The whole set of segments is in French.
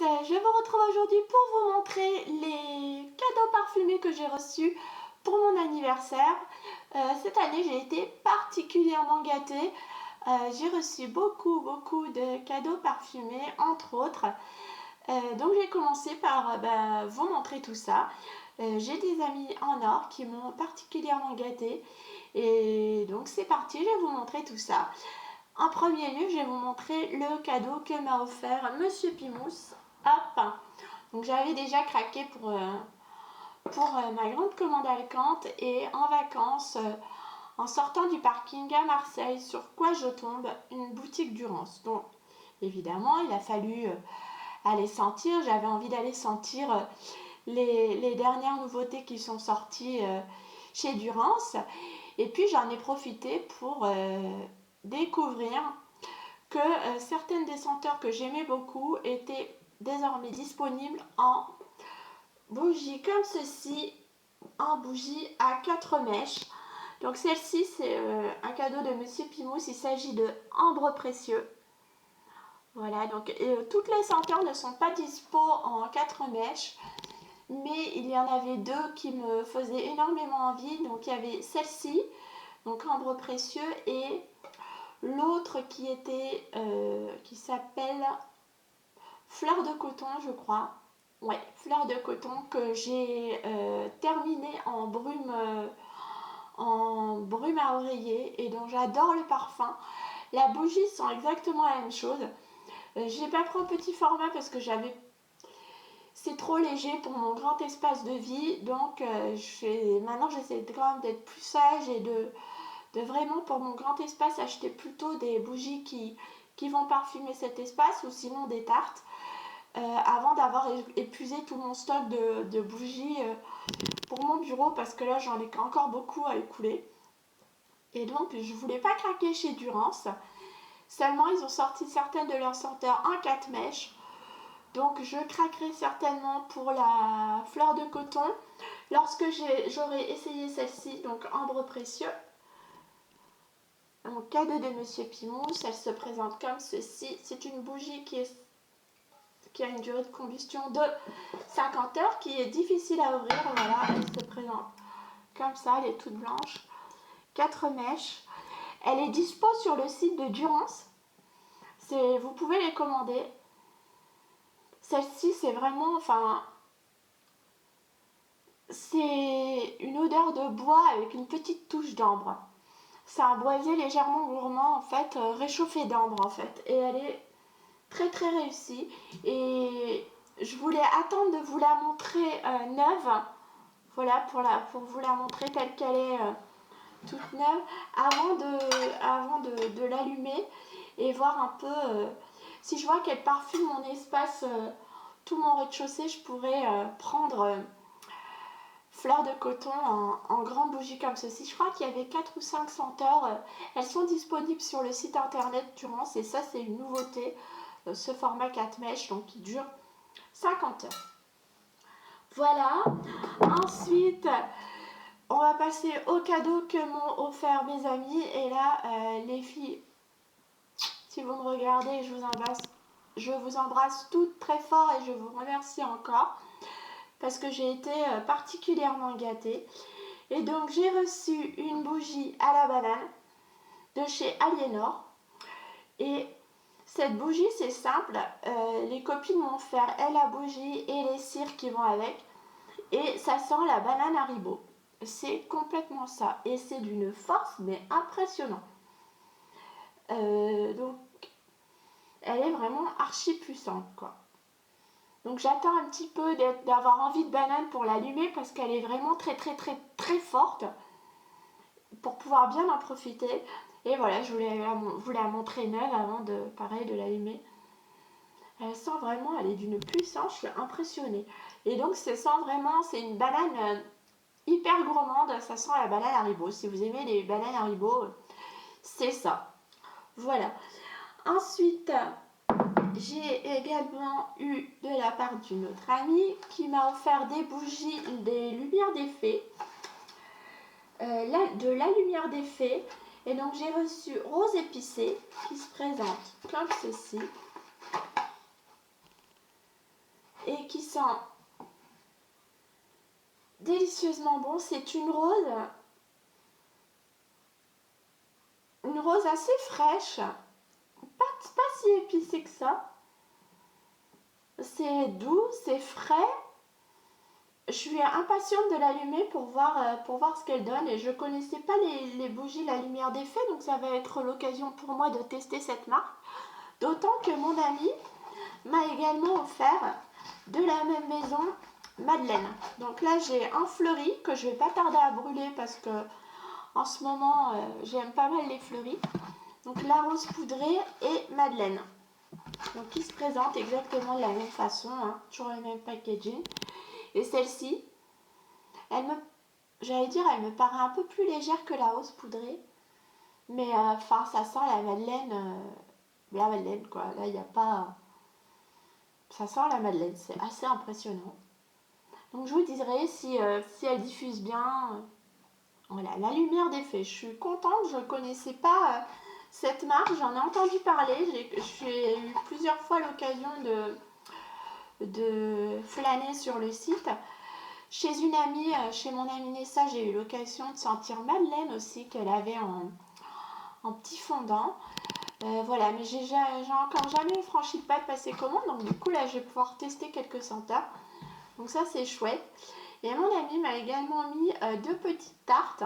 je vous retrouve aujourd'hui pour vous montrer les cadeaux parfumés que j'ai reçus pour mon anniversaire. Cette année, j'ai été particulièrement gâtée. J'ai reçu beaucoup de cadeaux parfumés, entre autres. Donc j'ai commencé par vous montrer tout ça. J'ai des amis en or qui m'ont particulièrement gâtée. Et donc c'est parti, je vais vous montrer tout ça. En premier lieu, je vais vous montrer le cadeau que m'a offert Monsieur Pimous. Hop. Donc j'avais déjà craqué pour ma grande commande Alicante et en vacances, en sortant du parking à Marseille, sur quoi je tombe? Une boutique Durance. Donc évidemment, il a fallu aller sentir. J'avais envie d'aller sentir les dernières nouveautés qui sont sorties chez Durance. Et puis j'en ai profité pour découvrir que certaines des senteurs que j'aimais beaucoup étaient désormais disponibles en bougies comme ceci, en bougie à 4 mèches. Donc celle-ci c'est un cadeau de Monsieur Pimous, il s'agit de ambre précieux. Voilà, donc toutes les senteurs ne sont pas dispo en 4 mèches, mais il y en avait deux qui me faisaient énormément envie. Donc il y avait celle-ci, donc ambre précieux, et l'autre qui était qui s'appelle fleur de coton, je crois. Ouais, fleur de coton, que j'ai terminé en brume à oreiller et dont j'adore le parfum. La bougie sent exactement la même chose. J'ai pas pris en petit format parce que c'est trop léger pour mon grand espace de vie, donc maintenant j'essaie quand même d'être plus sage et de vraiment, pour mon grand espace, acheter plutôt des bougies qui vont parfumer cet espace, ou sinon des tartes, avant d'avoir épuisé tout mon stock de bougies pour mon bureau, parce que là j'en ai encore beaucoup à écouler. Et donc je voulais pas craquer chez Durance, seulement ils ont sorti certaines de leurs senteurs en 4 mèches, donc je craquerai certainement pour la fleur de coton lorsque j'aurai essayé celle-ci, donc ambre précieux. Mon cadeau de Monsieur Pimous, elle se présente comme ceci. C'est une bougie qui a une durée de combustion de 50 heures, qui est difficile à ouvrir. Voilà, elle se présente comme ça, elle est toute blanche. 4 mèches. Elle est dispo sur le site de Durance. Vous pouvez les commander. Celle-ci, c'est vraiment, c'est une odeur de bois avec une petite touche d'ambre. C'est un boisé légèrement gourmand, en fait, réchauffé d'ambre, en fait. Et elle est très réussie. Et je voulais attendre de vous la montrer neuve. Voilà, pour vous la montrer telle qu'elle est toute neuve, avant de l'allumer et voir un peu si je vois qu'elle parfume mon espace, tout mon rez-de-chaussée. Je pourrais prendre fleur de coton en grande bougie comme ceci. Je crois qu'il y avait 4 ou 5 senteurs. Elles sont disponibles sur le site internet Durance, et ça c'est une nouveauté, ce format 4 mèches, donc qui dure 50 heures. Voilà. Ensuite, on va passer aux cadeaux que m'ont offert mes amis. Et là, les filles, si vous me regardez, je vous embrasse toutes très fort et je vous remercie encore, parce que j'ai été particulièrement gâtée. Et donc j'ai reçu une bougie à la banane de chez Aliénor. Et cette bougie, c'est simple, les copines m'ont offert la bougie et les cires qui vont avec, et ça sent la banane Haribo. C'est complètement ça, et c'est d'une force mais impressionnant. Donc elle est vraiment archi puissante, quoi. Donc j'attends un petit peu d'avoir envie de banane pour l'allumer, parce qu'elle est vraiment très forte, pour pouvoir bien en profiter. Et voilà, je voulais vous la montrer neuve avant de l'allumer. Elle sent vraiment, elle est d'une puissance, je suis impressionnée. Et donc ça sent vraiment, c'est une banane hyper gourmande, ça sent la banane Haribo. Si vous aimez les bananes Haribo, c'est ça. Voilà. Ensuite, j'ai également eu de la part d'une autre amie qui m'a offert des bougies, des lumières des fées, de la lumière des fées. Et donc j'ai reçu rose épicée, qui se présente comme ceci. sent délicieusement bon. C'est une rose assez fraîche, pas si épicée que ça. C'est doux, c'est frais. Je suis impatiente de l'allumer pour voir ce qu'elle donne, et je connaissais pas les bougies La Lumière des Fées, donc ça va être l'occasion pour moi de tester cette marque. D'autant que mon ami m'a également offert de la même maison Madeleine. Donc là j'ai un fleuri que je vais pas tarder à brûler parce que en ce moment j'aime pas mal les fleuris. Donc la rose poudrée et Madeleine. Donc qui se présente exactement de la même façon, hein, toujours le même packaging. Et celle-ci, j'allais dire, elle me paraît un peu plus légère que la rose poudrée. Mais enfin, ça sent la Madeleine quoi. Là, il n'y a pas... Ça sent la Madeleine, c'est assez impressionnant. Donc je vous dirai si elle diffuse bien. Voilà, La Lumière des Fées. Je suis contente, je ne connaissais pas cette marque, j'en ai entendu parler. J'ai eu plusieurs fois l'occasion de flâner sur le site. Chez une amie, chez mon amie Nessa, j'ai eu l'occasion de sentir Madeleine aussi, qu'elle avait en petit fondant. Voilà, mais j'ai encore jamais franchi le pas de passer commande, donc du coup là je vais pouvoir tester quelques senteurs. Donc ça c'est chouette. Et mon ami m'a également mis deux petites tartes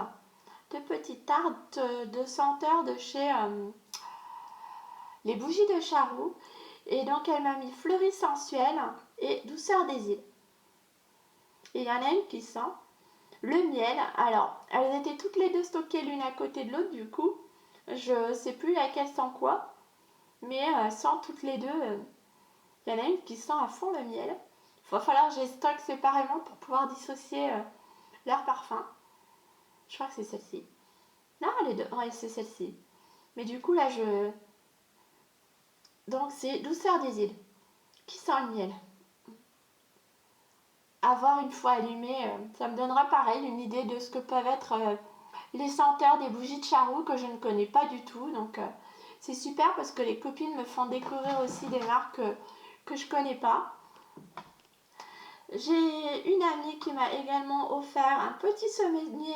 de senteurs de chez les bougies de Charroux. Et donc elle m'a mis Fleurie sensuelle et Douceur des îles. Et il y en a une qui sent le miel. Alors, elles étaient toutes les deux stockées l'une à côté de l'autre, du coup. Je sais plus laquelle sent quoi. Mais sent toutes les deux. Il y en a une qui sent à fond le miel. Il va falloir que je les stocke séparément pour pouvoir dissocier leur parfum. Je crois que c'est celle-ci. Non, les deux. Ouais, c'est celle-ci. Mais du coup, là, donc, c'est Douceur des îles qui sent le miel. À voir une fois allumé, ça me donnera pareil une idée de ce que peuvent être les senteurs des bougies de Charroux que je ne connais pas du tout. Donc c'est super parce que les copines me font découvrir aussi des marques que je connais pas. J'ai une amie qui m'a également offert un petit semainier,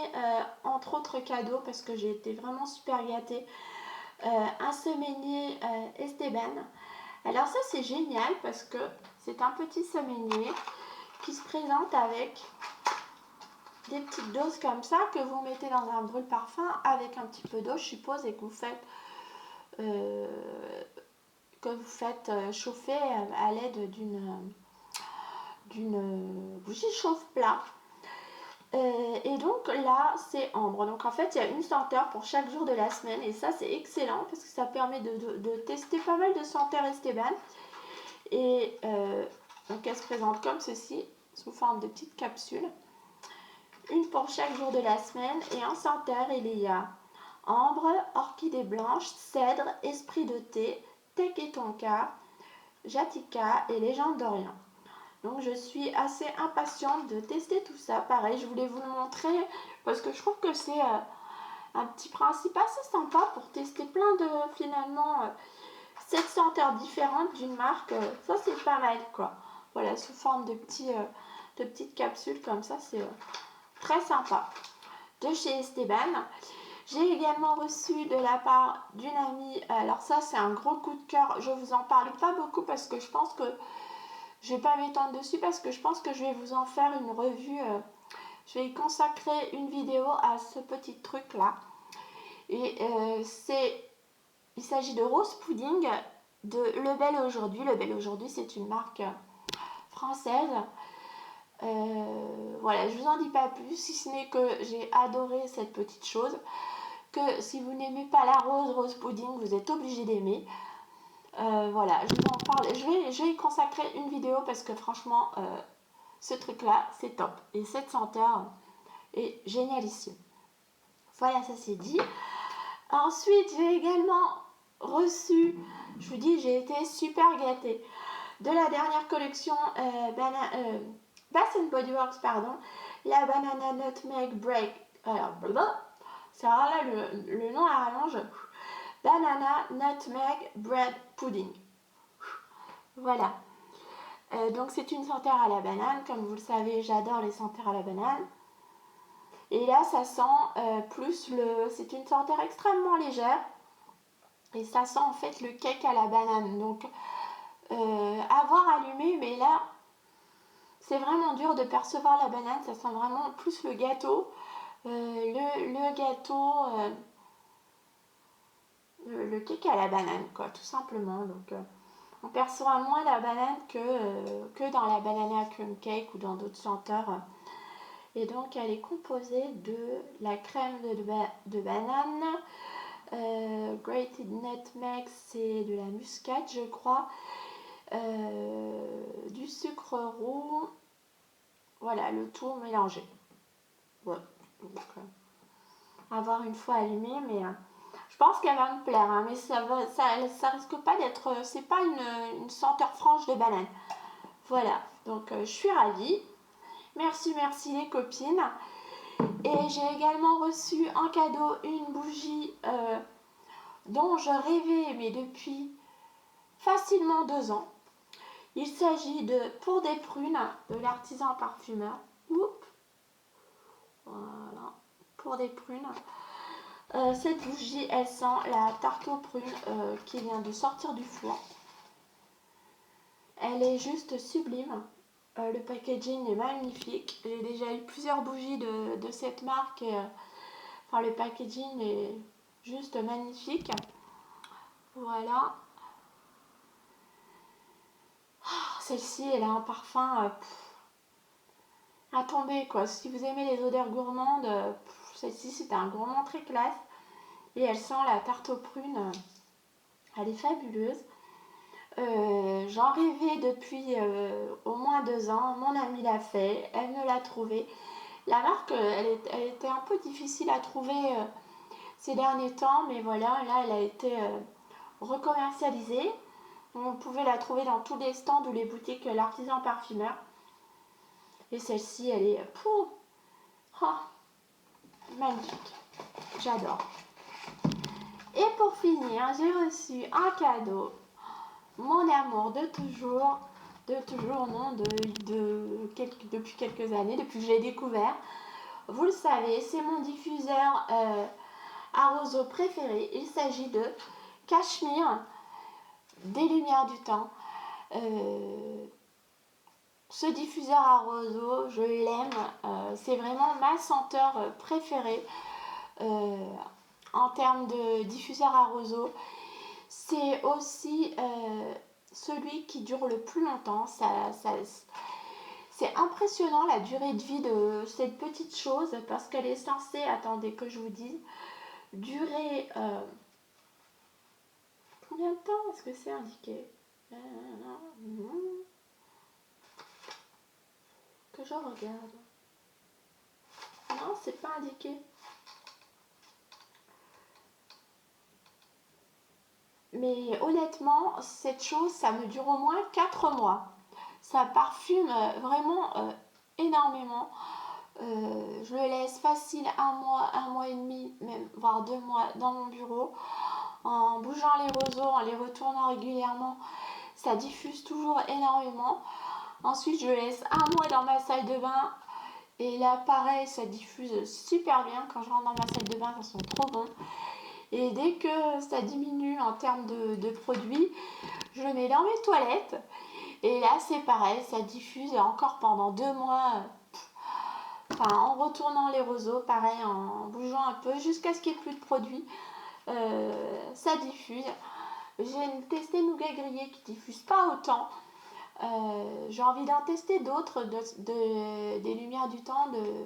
entre autres cadeaux, parce que j'ai été vraiment super gâtée. Un semainier Esteban. Alors ça c'est génial parce que c'est un petit semainier qui se présente avec des petites doses comme ça que vous mettez dans un brûle-parfum avec un petit peu d'eau, je suppose, et que vous faites chauffer à l'aide d'une bougie chauffe-plat. Et donc là c'est ambre, donc en fait il y a une senteur pour chaque jour de la semaine, et ça c'est excellent parce que ça permet de tester pas mal de senteurs Esteban. Et donc elle se présente comme ceci, sous forme de petites capsules, une pour chaque jour de la semaine. Et en senteur il y a ambre, orchidée blanche, cèdre, esprit de thé, teck et tonka, jatica et légende d'Orient. Donc je suis assez impatiente de tester tout ça. Pareil, je voulais vous le montrer parce que je trouve que c'est un petit principe assez sympa pour tester plein de, finalement, 7 senteurs différentes d'une marque. Ça c'est pas mal quoi. Voilà, sous forme de petites capsules comme ça, c'est très sympa. De chez Esteban. J'ai également reçu de la part d'une amie, alors ça c'est un gros coup de cœur, je vous en parle pas beaucoup parce que je pense que je vais pas m'étendre dessus, parce que je pense que je vais vous en faire une revue, je vais y consacrer une vidéo à ce petit truc là. Et il s'agit de Rose Pudding de Le Bel Aujourd'hui. Le Bel Aujourd'hui c'est une marque française. Voilà, je vous en dis pas plus, si ce n'est que j'ai adoré cette petite chose, que si vous n'aimez pas la rose pudding, vous êtes obligé d'aimer. Voilà, je vous en parle, je vais y consacrer une vidéo parce que franchement, ce truc là c'est top, et cette senteur est génialissime. Voilà, ça c'est dit. Ensuite j'ai également reçu, je vous dis, j'ai été super gâtée de la dernière collection Bath & Body Works, pardon, la Banana Nutmeg Break. Alors, c'est là le nom à rallonge. Banana Nutmeg Bread Pudding. Voilà. Donc c'est une senteur à la banane, comme vous le savez, j'adore les senteurs à la banane. Et là, ça sent plus le... C'est une senteur extrêmement légère. Et ça sent en fait le cake à la banane. Donc, avoir allumé, mais là, c'est vraiment dur de percevoir la banane. Ça sent vraiment plus le gâteau. Le gâteau... le cake à la banane, quoi, tout simplement. Donc, on perçoit moins la banane que dans la banana cream cake ou dans d'autres senteurs. Et donc, elle est composée de la crème de banane, grated nutmeg, c'est de la muscade, je crois, du sucre roux, voilà, le tout mélangé. Ouais. Donc, à voir une fois allumée, mais je pense qu'elle va me plaire, hein, mais ça risque pas d'être, c'est pas une senteur franche de banane. Voilà, donc je suis ravie. Merci, merci les copines. Et j'ai également reçu en cadeau une bougie dont je rêvais, mais depuis facilement 2 ans. Il s'agit de Pour des prunes de l'artisan parfumeur. Oups. Voilà, Pour des prunes. Cette bougie, elle sent la tarte aux prunes qui vient de sortir du four. Elle est juste sublime. Le packaging est magnifique. J'ai déjà eu plusieurs bougies de cette marque. Enfin, le packaging est juste magnifique. Voilà. Oh, celle-ci, elle a un parfum à tomber, quoi. Si vous aimez les odeurs gourmandes, celle-ci, c'est un gourmand très classe. Et elle sent la tarte aux prunes. Elle est fabuleuse. J'en rêvais depuis au moins 2 ans. Mon amie l'a fait. Elle me l'a trouvé. La marque, elle était un peu difficile à trouver ces derniers temps. Mais voilà, là, elle a été recommercialisée. On pouvait la trouver dans tous les stands ou les boutiques l'artisan parfumeur. Et celle-ci, elle est magnifique. J'adore. Et pour finir, j'ai reçu un cadeau. Mon amour de toujours non, depuis quelques années, depuis que je l'ai découvert. Vous le savez, c'est mon diffuseur à roseau préféré. Il s'agit de Cachemire des Lumières du Temps. Ce diffuseur à roseau, je l'aime. C'est vraiment ma senteur préférée en termes de diffuseur à roseau. C'est aussi celui qui dure le plus longtemps. C'est impressionnant la durée de vie de cette petite chose parce qu'elle est censée, attendez que je vous dise, durer... combien de temps est-ce que c'est indiqué? Que je regarde. Non, c'est pas indiqué. Mais honnêtement, cette chose, ça me dure au moins 4 mois. Ça parfume vraiment énormément. Je le laisse facile 1 mois et demi, même voire 2 mois dans mon bureau. En bougeant les roseaux, en les retournant régulièrement, ça diffuse toujours énormément. Ensuite, je le laisse 1 mois dans ma salle de bain. Et là, pareil, ça diffuse super bien. Quand je rentre dans ma salle de bain, ça sent trop bon. Et dès que ça diminue en termes de produits, je le mets dans mes toilettes. Et là, c'est pareil, ça diffuse encore pendant 2 mois. Enfin, en retournant les roseaux, pareil, en bougeant un peu, jusqu'à ce qu'il n'y ait plus de produits. Ça diffuse. J'ai testé Nougat Grillé qui diffuse pas autant. J'ai envie d'en tester d'autres des Lumières du Temps, de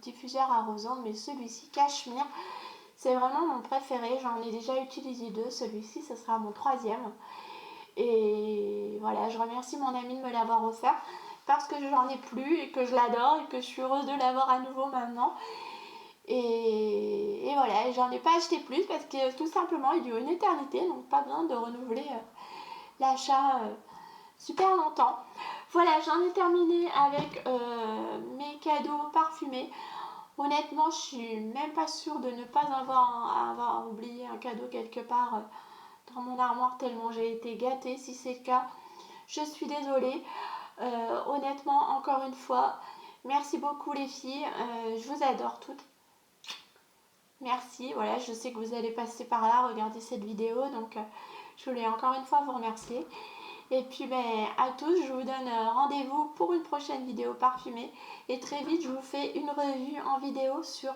diffuseurs à roseau, mais celui-ci, Cachemire, c'est vraiment mon préféré. J'en ai déjà utilisé 2. Celui-ci, ce sera mon 3e. Et voilà, je remercie mon ami de me l'avoir offert parce que j'en ai plus et que je l'adore et que je suis heureuse de l'avoir à nouveau maintenant. Et voilà, et j'en ai pas acheté plus parce que tout simplement il dure une éternité, donc pas besoin de renouveler l'achat super longtemps. Voilà, j'en ai terminé avec mes cadeaux parfumés. Honnêtement, je suis même pas sûre de ne pas avoir oublié un cadeau quelque part dans mon armoire tellement j'ai été gâtée. Si c'est le cas, Je suis désolée. Honnêtement, encore une fois, merci beaucoup les filles. Je vous adore toutes. Merci, voilà, je sais que vous allez passer par là, regarder cette vidéo, donc je voulais encore une fois vous remercier. Et puis à tous, je vous donne rendez-vous pour une prochaine vidéo parfumée. Et très vite, je vous fais une revue en vidéo sur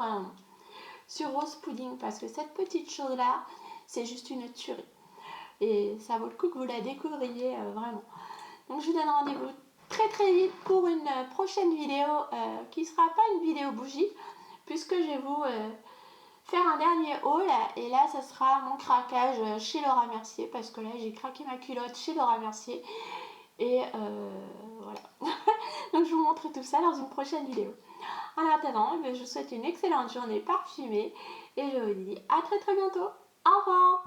Rose Pudding, parce que cette petite chose-là, c'est juste une tuerie. Et ça vaut le coup que vous la découvriez vraiment. Donc je vous donne rendez-vous très très vite pour une prochaine vidéo qui sera pas une vidéo bougie, puisque je vais vous faire un dernier haul, et là ça sera mon craquage chez Laura Mercier, parce que là j'ai craqué ma culotte chez Laura Mercier, et voilà. Donc je vous montre tout ça dans une prochaine vidéo. En attendant, je vous souhaite une excellente journée parfumée, et je vous dis à très très bientôt. Au revoir.